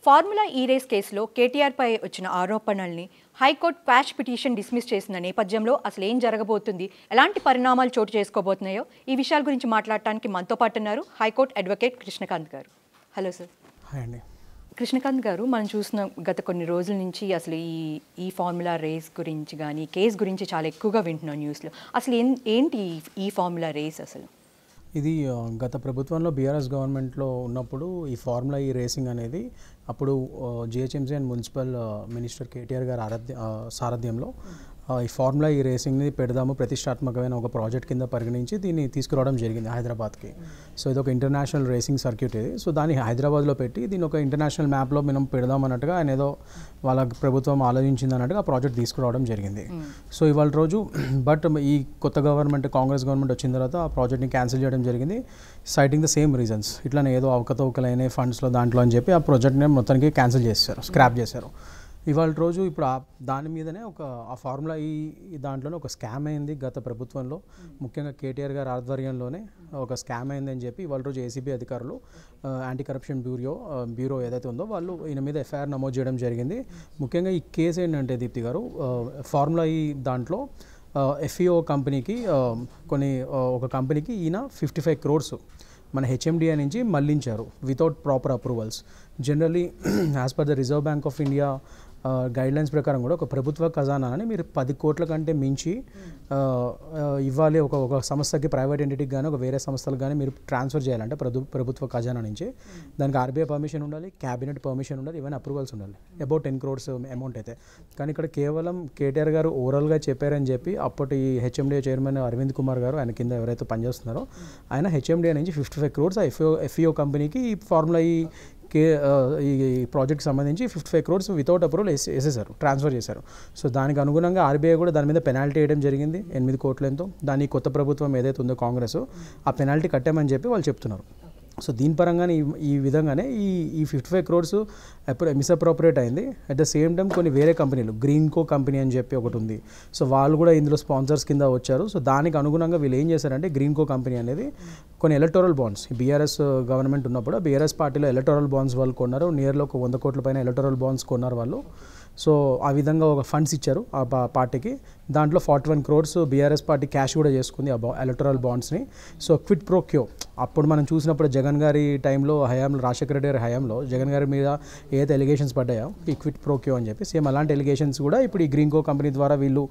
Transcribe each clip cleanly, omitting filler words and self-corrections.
Formula ఈ race కేసులో కేటీఆర్పై వచ్చిన ఆరోపణల్ని హైకోర్టు క్వాష్ పిటిషన్ డిస్మిస్ చేసిన నేపథ్యంలో అసలు ఏం జరగబోతుంది, ఎలాంటి పరిణామాలు చోటు చేసుకోబోతున్నాయో ఈ విషయాల గురించి మాట్లాడటానికి మనతో పాటు ఉన్నారు హైకోర్టు అడ్వకేట్ కృష్ణకాంత్ గారు. Hello sir. హాయ్ అండి. కృష్ణకాంత్ గారు, మనం చూసిన గత కొన్ని రోజుల నుంచి అసలు ఈ ఫార్ములా రేస్ గురించి కానీ కేసు గురించి చాలా ఎక్కువగా వింటున్నాం న్యూస్లో. అసలు ఏంటి ఈ ఫార్ములా రేస్? అసలు ఇది గత ప్రభుత్వంలో బీఆర్ఎస్ గవర్నమెంట్లో ఉన్నప్పుడు ఈ ఫార్ములా ఈ రేసింగ్ అనేది అప్పుడు GHMC and municipal minister KTR గారు సారథ్యంలో ఈ ఫార్ములా ఈ రేసింగ్ని పెడదాము, ప్రతిష్టాత్మకమైన ఒక ప్రాజెక్ట్ కింద పరిగణించి దీన్ని తీసుకురావడం జరిగింది హైదరాబాద్కి. సో ఇది ఒక ఇంటర్నేషనల్ రేసింగ్ సర్క్యూట్ ఇది. సో దాన్ని హైదరాబాద్లో పెట్టి దీన్ని ఒక ఇంటర్నేషనల్ మ్యాప్లో మనం పెడదాం అన్నట్టుగా ఆయన ఏదో వాళ్ళ ప్రభుత్వం ఆలోచించింది అన్నట్టుగా ఆ ప్రాజెక్ట్ తీసుకురావడం జరిగింది. సో ఇవాళ రోజు బట్ ఈ కొత్త గవర్నమెంట్ కాంగ్రెస్ గవర్నమెంట్ వచ్చిన తర్వాత ఆ ప్రాజెక్ట్ని క్యాన్సిల్ చేయడం జరిగింది, సైటింగ్ ద సేమ్ రీజన్స్. ఇట్లానే ఏదో అవకతవకలైన ఫండ్స్లో దాంట్లో అని చెప్పి ఆ ప్రాజెక్ట్ని మొత్తానికి క్యాన్సిల్ చేశారు, స్క్రాప్ చేశారు. ఇవాళ రోజు ఇప్పుడు దాని మీదనే ఆ ఫార్ములా ఈ దాంట్లోనే ఒక స్కామ్ అయింది గత ప్రభుత్వంలో, ముఖ్యంగా కేటీఆర్ గారి ఆధ్వర్యంలోనే ఒక స్కామ్ అయిందని చెప్పి ఇవాళ రోజు ఏసీబీ అధికారులు యాంటీ కరప్షన్ బ్యూరో ఏదైతే ఉందో వాళ్ళు ఈయన మీద ఎఫ్ఐఆర్ నమోదు చేయడం జరిగింది. ముఖ్యంగా ఈ కేసు ఏంటంటే దీప్తి గారు, ఫార్ములా ఈ దాంట్లో ఎఫ్ఈఓ కంపెనీకి ఒక కంపెనీకి ఈయన 55 crores మన హెచ్ఎండిఏ నుంచి మళ్లించారు without proper approvals. Generally as per the Reserve Bank of India guidelines ప్రకారం కూడా ఒక ప్రభుత్వ ఖజానాని మీరు 10 కోట్ల కంటే మించి ఇవ్వాలి. ఒక సంస్థకి, ప్రైవేట్ ఎంటిటీకి కానీ ఒక వేరే సంస్థలకు కానీ మీరు ట్రాన్స్ఫర్ చేయాలంటే ప్రభుత్వ ఖజానా నుంచి దానికి ఆర్బీఐ పర్మిషన్ ఉండాలి, క్యాబినెట్ పర్మిషన్ ఉండాలి, ఈవెన్ అప్రూవల్స్ ఉండాలి, అబౌట్ 10 crores అమౌంట్ అయితే. కానీ ఇక్కడ కేవలం కేటీఆర్ గారు ఓవరాల్గా చెప్పారని చెప్పి అప్పటి హెచ్ఎండిఏ చైర్మన్ అరవింద్ కుమార్ గారు, ఆయన కింద ఎవరైతే పనిచేస్తున్నారో ఆయన హెచ్ఎండిఏ నుంచి 55 crores ఎఫ్ఈఓ కంపెనీకి ఈ ఫార్ములా ఈ ప్రాజెక్ట్కి సంబంధించి 55 crores వితౌట్ అప్రూవల్ వేసేసారు, ట్రాన్స్ఫర్ చేశారు. సో దానికి అనుగుణంగా ఆర్బీఐ కూడా దాని మీద పెనాల్టీ వేయడం జరిగింది, 8 కోట్ల ఎంతో. దాని కొత్త ప్రభుత్వం ఏదైతే ఉందో కాంగ్రెస్ ఆ పెనాల్టీ కట్టామని చెప్పి వాళ్ళు చెప్తున్నారు. సో దీని పరంగానే ఈ విధంగానే ఈ 55 crores మిస్అప్రోప్రియేట్ అయింది. అట్ ద సేమ్ టైం కొన్ని వేరే కంపెనీలు, గ్రీన్కో కంపెనీ అని చెప్పి ఒకటి ఉంది, సో వాళ్ళు కూడా ఇందులో స్పాన్సర్స్ కింద వచ్చారు. సో దానికి అనుగుణంగా వీళ్ళు ఏం చేశారంటే గ్రీన్కో కంపెనీ అనేది కొన్ని ఎలక్టోరల్ బాండ్స్, బీఆర్ఎస్ గవర్నమెంట్ ఉన్నప్పుడు బీఆర్ఎస్ పార్టీలో ఎలక్టోరల్ బాండ్స్ వాళ్ళు కొన్నారు, నియర్లో ఒక 100 కోట్ల పైన ఎలక్టోరల్ బాండ్స్ కొన్నారు వాళ్ళు. సో ఆ విధంగా ఒక ఫండ్స్ ఇచ్చారు ఆ పార్టీకి. దాంట్లో 41 crores బీఆర్ఎస్ పార్టీ క్యాష్ కూడా చేసుకుంది ఆ ఎలక్టోరల్ బాండ్స్ని. సో క్విట్ ప్రో క్యో అప్పుడు మనం చూసినప్పుడు జగన్ గారి టైంలో రాజశేఖర రెడ్డి గారి హయాంలో జగన్ గారి మీద ఏదైతే ఎలిగేషన్స్ పడ్డాయో ఈ క్విట్ ప్రో క్యో అని చెప్పి, సేమ్ అలాంటి ఎలిగేషన్స్ కూడా ఇప్పుడు ఈ గ్రీన్కో కంపెనీ ద్వారా వీళ్ళు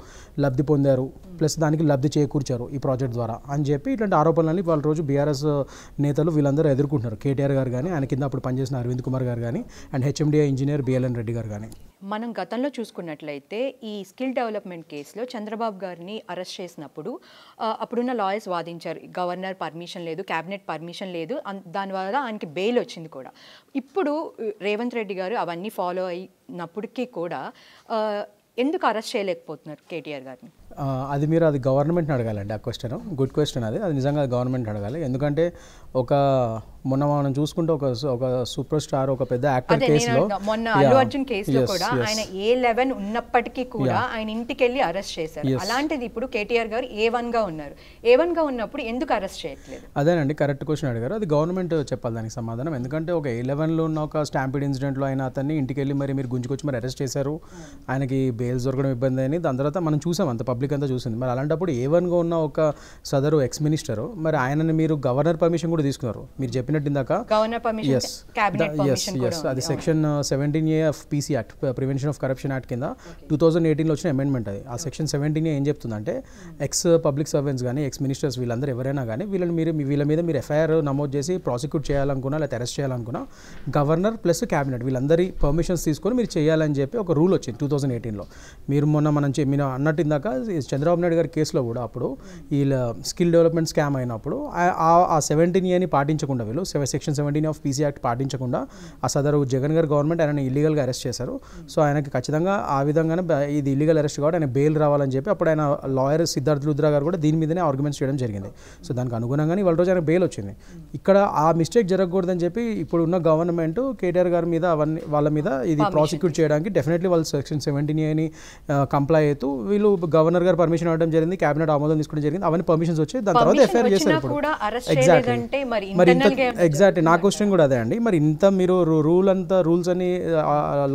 లబ్ధి పొందారు, ప్లస్ దానికి లబ్ధి చేకూర్చారు ఈ ప్రాజెక్ట్ ద్వారా అని చెప్పి ఇట్లాంటి ఆరోపణలని వాళ్ళ రోజు బీఆర్ఎస్ నేతలు వీళ్ళందరూ ఎదుర్కొంటున్నారు. కేటీఆర్ గారు కానీ, ఆయన కింద అప్పుడు పనిచేసిన అరవింద్ కుమార్ గారు కానీ, and HMDA engineer BLN Reddy గారు కానీ. మనం గతంలో చూసుకున్నట్లయితే ఈ స్కిల్ డెవలప్మెంట్ కేసులో చంద్రబాబు గారిని అరెస్ట్ చేసినప్పుడు అప్పుడున్న లాయర్స్ వాదించారు, గవర్నర్ పర్మిషన్ లేదు, క్యాబినెట్ పర్మిషన్ లేదు, దానివల్ల ఆయనకి బెయిల్ వచ్చింది కూడా. ఇప్పుడు రేవంత్ రెడ్డి గారు అవన్నీ ఫాలో అయినప్పటికీ కూడా ఎందుకు అరెస్ట్ చేయలేకపోతున్నారు కేటీఆర్ గారిని? అది గవర్నమెంట్ని అడగాలండి. ఆ క్వశ్చన్ గుడ్ క్వశ్చన్. అది నిజంగా గవర్నమెంట్ అడగాలి. ఎందుకంటే మొన్న మనం చూసుకుంటే ఒక సూపర్ స్టార్, ఒక పెద్ద యాక్టర్ కేసులో, మొన్న అల్లు అర్జున్ కేసులో కూడా ఆయన A11 ఉన్నప్పటికీ కూడా ఆయన ఇంటికి వెళ్ళి అరెస్ట్ చేశారు. అలాంటిది ఇప్పుడు కేటీఆర్ గారు A1 గా ఉన్నారు. A1 గా ఉన్నప్పుడు ఎందుకు అరెస్ట్ చేయట్లేదు? అదేనండి కరెక్ట్ క్వశ్చన్ అడిగారు. అది గవర్నమెంట్ చెప్పాలి దానికి సమాధానం. ఎందుకంటే ఒక A11లో ఉన్న ఒక స్టాంపిడ్ ఇన్సిడెంట్లో అయిన అతన్ని ఇంటికి వెళ్ళి మీరు గుంజుకొచ్చి అరెస్ట్ చేశారు, ఆయనకి బెయిల్స్ దొరకడం ఇబ్బంది అని దాని తర్వాత మనం చూసాం, అంత పబ్లిక్ అంతా చూసింది. మరి అలాంటప్పుడు A1 గా ఉన్న ఒక సదరు ఎక్స్ మినిస్టర్, మరి ఆయనని మీరు గవర్నర్ పర్మిషన్ కూడా తీసుకున్నారు. మీరు చెప్పినట్టు ఇందాక అది section 17A of PC act, prevention of corruption act కింద 2018లో వచ్చిన అమెండ్మెంట్ అది. ఆ సెక్షన్ 17A ఏం చెప్తుందంటే ఎక్స్ పబ్లిక్ సర్వెంట్స్ కానీ, ఎక్స్ మినిస్టర్స్ వీళ్ళందరూ ఎవరైనా కానీ వీళ్ళ మీద మీరు ఎఫ్ఐఆర్ నమోదు చేసి ప్రాసిక్యూట్ చేయాలనుకున్నా లేదా అరెస్ట్ చేయాలనుకున్నా గవర్నర్ ప్లస్ క్యాబినెట్ వీళ్ళందరి పర్మిషన్స్ తీసుకొని మీరు చేయాలని చెప్పి ఒక రూల్ వచ్చింది 2018లో. మీరు మీరు అన్నట్టు ఇందాక చంద్రబాబు నాయుడు గారి కేసులో కూడా అప్పుడు ఈ స్కిల్ డెవలప్మెంట్ స్కామ్ అయినప్పుడు ఆ 17A పాటించకుండా, వీళ్ళు సెక్షన్ 17 ఆఫ్ PC యాక్ట్ పాటించకుండా ఆ సదరు జగన్ గారి గవర్నమెంట్ ఆయన ఇల్లీగల్గా అరెస్ట్ చేశారు. సో ఆయనకి ఖచ్చితంగా ఆ విధంగానే ఇది ఇల్లీగల్ అరెస్ట్ కాబట్టి ఆయన బెయిల్ రావాలని చెప్పి అప్పుడు ఆయన లాయర్ సిద్ధార్థ్ లుద్రా గారు కూడా దీని మీదనే ఆర్గ్యుమెంట్స్ చేయడం జరిగింది. సో దానికి అనుగుణంగానే వాళ్ళ రోజు ఆయన బెయిల్ వచ్చింది. ఇక్కడ ఆ మిస్టేక్ జరగకూడదని చెప్పి ఇప్పుడు ఉన్న గవర్నమెంట్ కేటీఆర్ గారి మీద వాళ్ళ మీద ఇది ప్రాసిక్యూట్ చేయడానికి డెఫినెట్లీ వాళ్ళు సెక్షన్ 17A కంప్లై అవుతూ వీళ్ళు గవర్నర్ గారు పర్మిషన్ ఇవ్వడం జరిగింది, క్యాబినెట్ ఆమోదం తీసుకోవడం జరిగింది, అవన్నీ పర్మిషన్స్ వచ్చి దాని తర్వాత ఎఫ్ఐఆర్ చేశారు. ఎగ్జాక్ట్లీ నా క్వశ్చన్ కూడా అదే అండి. మరి ఇంత మీరు రూల్స్ అని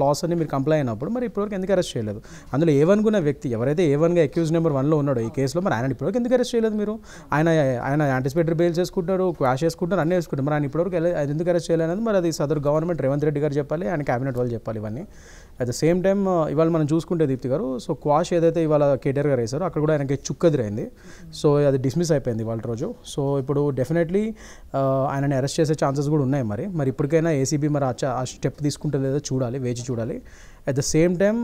లాస్ అని మీరు కంప్లై అయినప్పుడు మరి ఇప్పటివరకు ఎందుకు అరెస్ట్ చేయలేదు? అందులో ఏవనుకున్న వ్యక్తి ఎవరైతే ఏవన్గా అక్యూజ్ నెంబర్ 1లో ఉన్నాడో ఈ కేసులో, మరి ఆయన ఇప్పటివరకు ఎందుకు అరెస్ట్ చేయలేదు మీరు? ఆయన యాంటిసిపేటరీ బెయిల్స్ వేసుకుంటారు, క్వాష్ చేసుకుంటారు, అన్నీ వేసుకుంటారు. మరి ఆయన ఇప్పటివరకు ఎందుకు అరెస్ట్ చేయలేదు? మరి అది సదరు గవర్నమెంట్ రేవంత్ రెడ్డి గారు చెప్పాలి, ఆయన క్యాబినెట్ వాళ్ళు చెప్పాలి ఇవన్నీ. అట్ ద సేమ్ టైం ఇవాళ మనం చూసుకుంటే దీప్తి గారు, సో క్వాష్ ఏదైతే ఇవాళ కేటీఆర్ గారు వేశారో అక్కడ కూడా ఆయనకి చుక్కదిరైంది. సో అది డిస్మిస్ అయిపోయింది ఇవాళ రోజు. సో ఇప్పుడు డెఫినెట్లీ ఆయనని అరెస్ట్ చేసే ఛాన్సెస్ కూడా ఉన్నాయి. మరి ఇప్పటికైనా ఏసీబీ మరి ఆ స్టెప్ తీసుకుంటే లేదో చూడాలి, వేచి చూడాలి. At the same time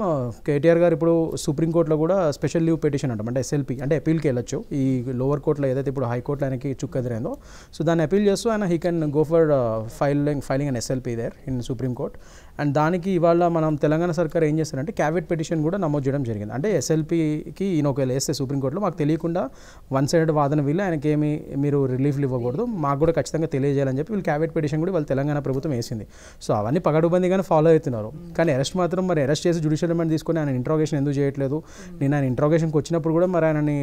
KTR గారు ఇప్పుడు సుప్రీంకోర్టులో కూడా స్పెషల్ లీవ్ పిటిషన్ అంటాం, అంటే ఎస్ఎల్పీ అంటే అపీల్కి వెళ్ళొచ్చు. ఈ లోవర్ కోర్టులో ఏదైతే ఇప్పుడు హైకోర్టులో ఆయనకి చుక్కదిరైందో, సో దాన్ని అపీల్ చేస్తూ ఆయన he can go for filing an SLP there in supreme court. And దానికి ఇవాళ మనం తెలంగాణ సర్కార్ ఏం చేస్తారంటే క్యావిట్ పిటిషన్ కూడా నమోదు చేయడం జరిగింది. అంటే ఎస్ఎల్పీకి ఈయన ఒకవేళ వేస్తే సుప్రీంకోర్టులో మాకు తెలియకుండా వన్ సైడెడ్ వాదన వీళ్ళు ఆయనకి ఏమి మీరు రిలీఫ్లు ఇవ్వకూడదు, మాకు కూడా ఖచ్చితంగా తెలియజేయాలని చెప్పి వీళ్ళు క్యావిట్ పిటిషన్ కూడా వాళ్ళు తెలంగాణ ప్రభుత్వం వేసింది. సో అవన్నీ పగడుబందీగానే ఫాలో అవుతున్నారు. కానీ అరెస్ట్ మాత్రం మరి అరెస్ట్ చేసి జ్యుడిషియల్ రిమాండ్ తీసుకొని ఆయన ఇంట్రాగేషన్ ఎందుకు చేయట్లేదు? నేను ఆయన ఇంట్రాగేషన్కి వచ్చినప్పుడు కూడా మరి ఆయనని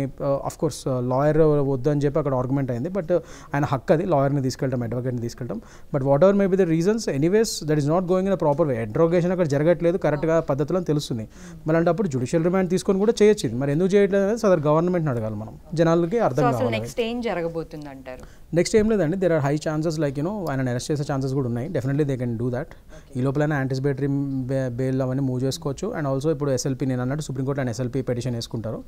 అఫ్కోర్స్ లాయర్ వద్దు అని చెప్పి అక్కడ ఆర్గ్యుమెంట్ అయింది. బట్ ఆయన హక్కు అది లాయర్ని తీసుకెళ్ళటం, అడ్వకేట్ని తీసుకెళ్ళటం. But whatever may be the reasons, anyways that is not going in a proper way. Interrogation అక్కడ జరగట్లేదు కరెక్ట్గా పద్ధతిలో తెలుస్తుంది. మరి అలాంటప్పుడు జ్యుడిషియల్ రిమాండ్ తీసుకొని కూడా చేయొచ్చు. మరి ఎందుకు చేయట్లేదు అనేది సదర్ గవర్నమెంట్ని అడగాలి మనం, జనాలకి అర్థం కావాలి. నెక్స్ట్ ఏం జరగబోతుంది అంటారు? నెక్స్ట్ ఏం లేదండి, there are high chances like ఆయన అరెస్ట్ చేసే ఛాన్సెస్ కూడా ఉన్నాయి. Definitely they can do that. ఈ లోపల యాంటిసిపేటరీ బెయిల్ అవన్నీ మూవ్ చేసుకోవచ్చు. అండ్ ఆల్సో ఇప్పుడు ఎస్ఎల్పీ నేను అన్నట్టు సుప్రీంకోర్టు ఆయన ఎస్ఎల్పీ పిటిషన్ వేసుకుంటారు.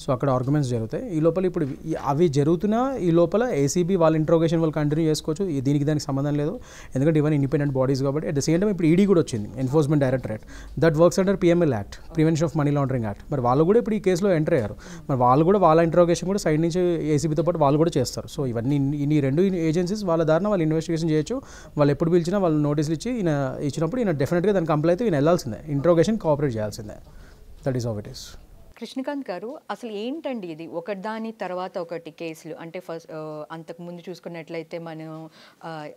సో అక్కడ ఆర్గ్యుమెంట్స్ జరుగుతాయి. ఈ లోపల ఇప్పుడు అవి జరుగుతున్నా ఈ లోపల ఏసీబీ వాళ్ళ ఇంట్రోగేషన్ వాళ్ళు కంటిన్యూ చేసుకోవచ్చు. దానికి సంబంధం లేదు, ఎందుకంటే ఇవన్నీ ఇండిపెండెంట్ బాడీస్ కాబట్టి. అట్ ద సేమ్ టైం ఇప్పుడు ఈడీ కూడా వచ్చింది, enforcement directorate, that works under PML act, prevention of money laundering act. మరి వాళ్ళు కూడా ఇప్పుడు ఈ కేసులో ఎంటర్ అయ్యారు. మరి వాళ్ళు కూడా వాళ్ళ ఇంట్రోగేషన్ కూడా సైడ్ నుంచి ఏసీబీతో పాటు వాళ్ళు కూడా చేస్తారు. సో ఇవన్నీ ఈ రెండు ఏజెన్సీస్ వాళ్ళ దారిన వాళ్ళు ఇన్వెస్టిగేషన్ చేయొచ్చు. వాళ్ళు ఎప్పుడు పిలిచినా వాళ్ళు నోటీసులు ఇచ్చినప్పుడు ఈయన డెఫినెట్గా దానికి కంప్లై అయితే ఈయన వెళ్ళాల్సిందే, ఇంట్రోగేషన్ కోఆపరేట్ చేయాల్సిందే. That is how it is. Krishnakant గారు, అసలు ఏంటండి ఇది ఒకదాని తర్వాత ఒకటి కేసులు? అంటే ఫస్ట్ అంతకుముందు చూసుకున్నట్లయితే మనం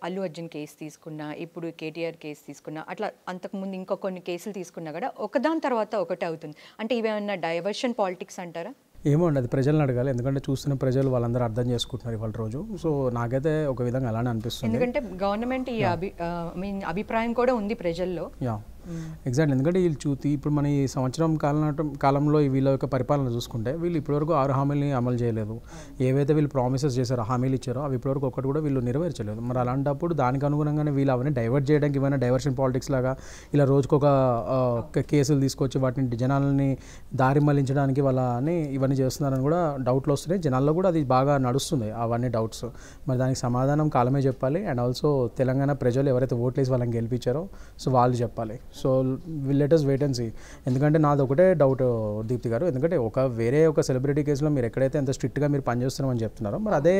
అల్లు అర్జున్ కేసు తీసుకున్నా, ఇప్పుడు కేటీఆర్ కేసు తీసుకున్నా, అట్లా అంతకుముందు ఇంకో కొన్ని కేసులు తీసుకున్నా కూడా ఒకదాని తర్వాత ఒకటి అవుతుంది. అంటే ఇవేమన్నా డైవర్షన్ పాలిటిక్స్ అంటారా? ఏమో అండి, అది ప్రజలను అడగాలి. ఎందుకంటే చూస్తున్న ప్రజలు వాళ్ళందరూ అర్థం చేసుకుంటున్నారు ఇవాళ రోజు. సో నాకైతే ఒక విధంగా అలానే అనిపిస్తుంది. ఎందుకంటే గవర్నమెంట్ ఈ అభిప్రాయం కూడా ఉంది ప్రజల్లో. ఎగ్జాక్ట్లీ, ఎందుకంటే వీళ్ళు ఇప్పుడు మన ఈ సంవత్సరం కాలంలో వీళ్ళ యొక్క పరిపాలన చూసుకుంటే వీళ్ళు ఇప్పటివరకు 6 హామీలని అమలు చేయలేదు. ఏవైతే వీళ్ళు ప్రామిసెస్ చేశారో, హామీలు ఇచ్చారో అవి ఇప్పటివరకు ఒకటి కూడా వీళ్ళు నెరవేర్చలేదు. మరి అలాంటప్పుడు దానికి అనుగుణంగానే వీళ్ళు అవన్నీ డైవర్ట్ చేయడానికి ఏమైనా డైవర్షన్ పాలిటిక్స్ లాగా ఇలా రోజుకొక కేసులు తీసుకొచ్చి వాటిని జనాలని దారి మళ్లించడానికి వాళ్ళని ఇవన్నీ చేస్తున్నారని కూడా డౌట్లు వస్తున్నాయి. జనాల్లో కూడా అది బాగా నడుస్తుంది అవన్నీ డౌట్స్. మరి దానికి సమాధానం కాలమే చెప్పాలి. అండ్ ఆల్సో తెలంగాణ ప్రజలు ఎవరైతే ఓట్లేసి వాళ్ళని గెలిపించారో సో వాళ్ళు చెప్పాలి. So let us wait and see. ఎందుకంటే నాది ఒకటే డౌట్ దీప్తి గారు, ఎందుకంటే వేరే ఒక సెలబ్రిటీ కేసులో మీరు ఎక్కడైతే ఎంత స్ట్రిక్ట్గా మీరు పనిచేస్తున్నామని చెప్తున్నారో మరి అదే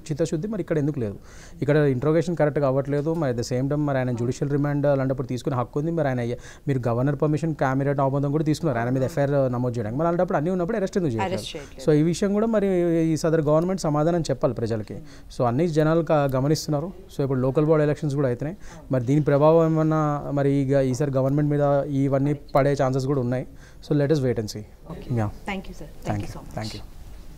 చిత్తశుద్ధి మరి ఇక్కడ ఎందుకు లేదు? ఇక్కడ ఇంట్రోగేషన్ కరెక్ట్గా అవ్వట్లేదు. మరి అట్ ద సేమ్ టైం మరి ఆయన జ్యుడిషియల్ రిమాండ్ అలాంటప్పుడు తీసుకునే హక్కు ఉంది. మరి మీరు గవర్నర్ పర్మిషన్ క్యాబినెట్ ఆమోదం కూడా తీసుకున్నారు ఆయన మీద ఎఫ్ఐఆర్ నమోదు చేయడానికి. మరి అలాంటప్పుడు అన్నీ ఉన్నప్పుడు అరెస్ట్ ఎందుకు చేయాలి? సో ఈ విషయం కూడా మరి ఈ సదర్ గవర్నమెంట్ సమాధానం చెప్పాలి ప్రజలకి. సో అన్ని జనాలు గమనిస్తున్నారు. సో ఇప్పుడు లోకల్ బాడీ ఎలక్షన్స్ కూడా అవుతున్నాయి. మరి దీని ప్రభావం ఏమన్నా మరి ఈసారి గవర్నమెంట్ మీద ఇవన్నీ పడే ఛాన్సెస్ కూడా ఉన్నాయి. So let us wait and see. Thank you sir. Thank you.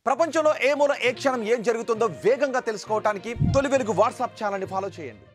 ప్రపంచంలో ఏ మూల ఏ క్షణం ఏం జరుగుతుందో వేగంగా తెలుసుకోవడానికి తొలి వెలుగు వాట్సాప్ ఛానల్ని ఫాలో చేయండి.